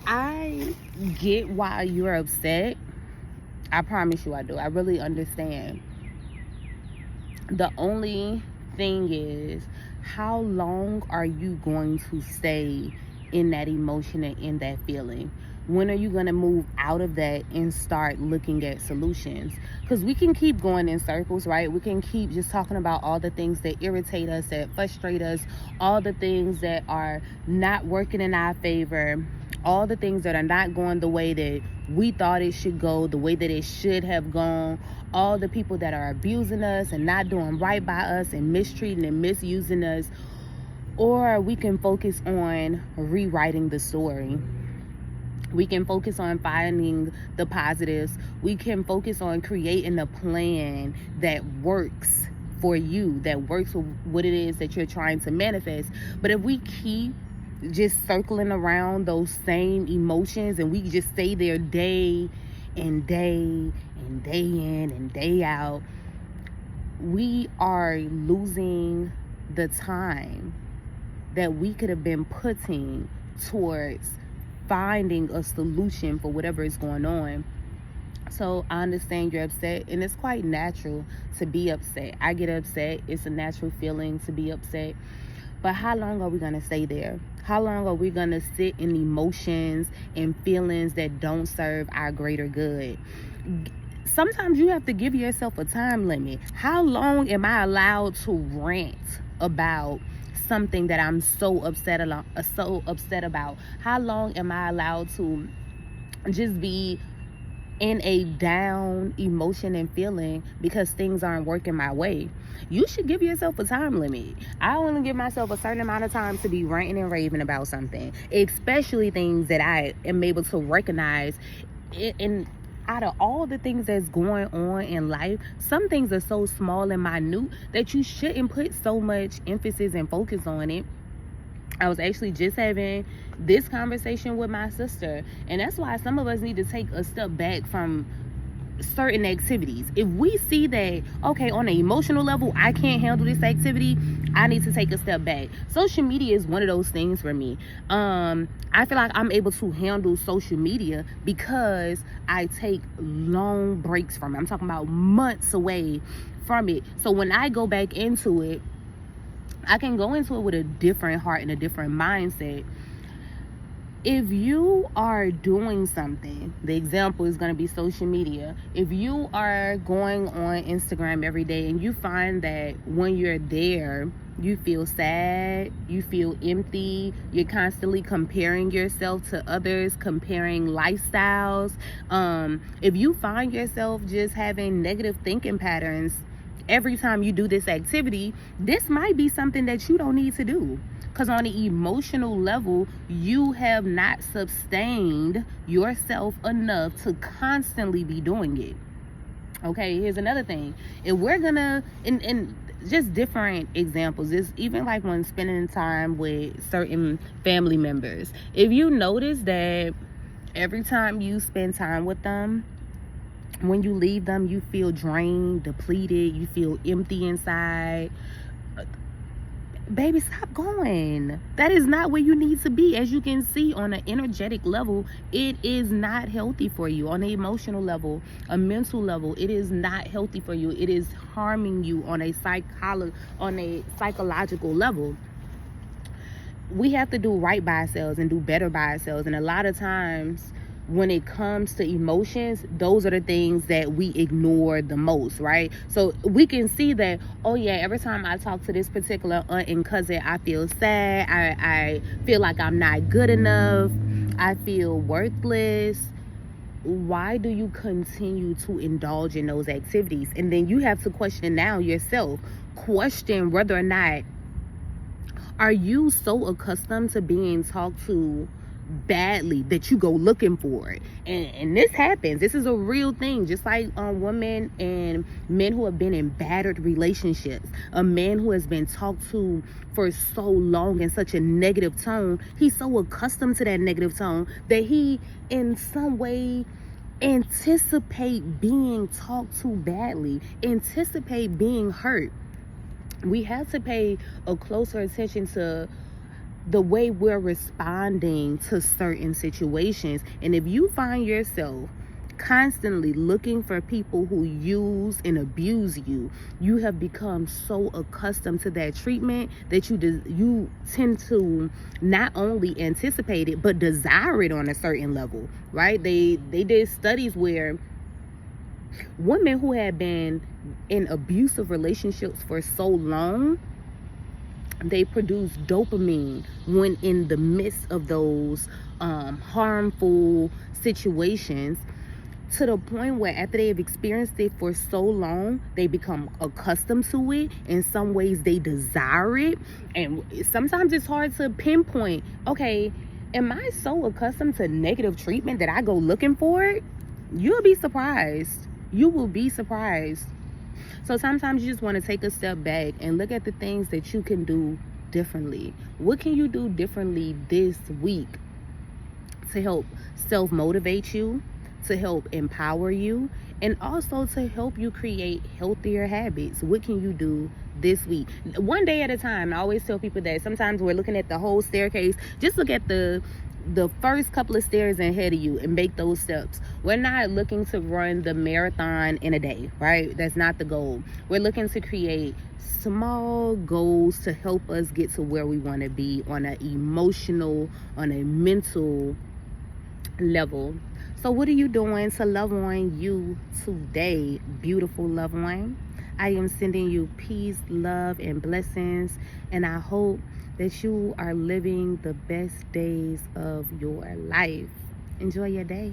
I get why you're upset. I promise you I do. I really understand. The only thing is, how long are you going to stay in that emotion and in that feeling? When are you going to move out of that and start looking at solutions? Because we can keep going in circles, right? We can keep just talking about all the things that irritate us, that frustrate us, all the things that are not working in our favor, all the things that are not going the way that we thought it should go, the way that it should have gone, all the people that are abusing us and not doing right by us and mistreating and misusing us. Or we can focus on rewriting the story. We can focus on finding the positives. We can focus on creating a plan that works for you, that works with what it is that you're trying to manifest. But if we keep just circling around those same emotions and we just stay there day and day and day in and day out, we are losing the time that we could have been putting towards finding a solution for whatever is going on. So I understand you're upset, and it's quite natural to be upset. I get upset. It's a natural feeling to be upset. But how long are we going to stay there? How long are we going to sit in emotions and feelings that don't serve our greater good? Sometimes you have to give yourself a time limit. How long am I allowed to rant about something that I'm so upset about? How long am I allowed to just be in a down emotion and feeling because things aren't working my way? You should give yourself a time limit. I only give myself a certain amount of time to be ranting and raving about something, especially things that I am able to recognize. And out of all the things that's going on in life, some things are so small and minute that you shouldn't put so much emphasis and focus on it. I was actually just having this conversation with my sister, and that's why some of us need to take a step back from certain activities. If we see that, okay, on an emotional level, I can't handle this activity, I need to take a step back. Social media is one of those things for me. I feel like I'm able to handle social media because I take long breaks from it. I'm talking about months away from it. So when I go back into it, I can go into it with a different heart and a different mindset. If you are doing something, the example is going to be social media. If you are going on Instagram every day and you find that when you're there, you feel sad, you feel empty, you're constantly comparing yourself to others, comparing lifestyles. If you find yourself just having negative thinking patterns every time you do this activity, this might be something that you don't need to do. Because on an emotional level, you have not sustained yourself enough to constantly be doing it. Okay, here's another thing. If we're gonna, and just different examples, is even like when spending time with certain family members. If you notice that every time you spend time with them, when you leave them, you feel drained, depleted, you feel empty inside, baby, stop going. That is not where you need to be. As you can see, on an energetic level, it is not healthy for you. On an emotional level, a mental level, it is not healthy for you. It is harming you on a psychological level. We have to do right by ourselves and do better by ourselves. And a lot of times when it comes to emotions, those are the things that we ignore the most, right? So we can see that, oh yeah, every time I talk to this particular aunt and cousin, I feel sad. I feel like I'm not good enough. I feel worthless. Why do you continue to indulge in those activities? And then you have to question now yourself. Question whether or not, are you so accustomed to being talked to badly that you go looking for it? And this happens. This is a real thing. Just like women and men who have been in battered relationships, a man who has been talked to for so long in such a negative tone, he's so accustomed to that negative tone that he in some way anticipate being talked to badly, anticipate being hurt. We have to pay a closer attention to the way we're responding to certain situations. And if you find yourself constantly looking for people who use and abuse you, you have become so accustomed to that treatment that you tend to not only anticipate it but desire it on a certain level, right? They did studies where women who had been in abusive relationships for so long, they produce dopamine when in the midst of those harmful situations, to the point where after they have experienced it for so long, they become accustomed to it. In some ways they desire it, and sometimes it's hard to pinpoint, okay, am I so accustomed to negative treatment that I go looking for it? You'll be surprised. You will be surprised. So sometimes you just want to take a step back and look at the things that you can do differently. What can you do differently this week to help self-motivate you, to help empower you, and also to help you create healthier habits? What can you do this week? One day at a time. I always tell people that sometimes we're looking at the whole staircase. Just look at the first couple of stairs ahead of you and make those steps. We're not looking to run the marathon in a day, right? That's not the goal. We're looking to create small goals to help us get to where we want to be on an emotional, on a mental level. So what are you doing to love on you today, beautiful loved one? I am sending you peace, love, and blessings, and I hope that you are living the best days of your life. Enjoy your day.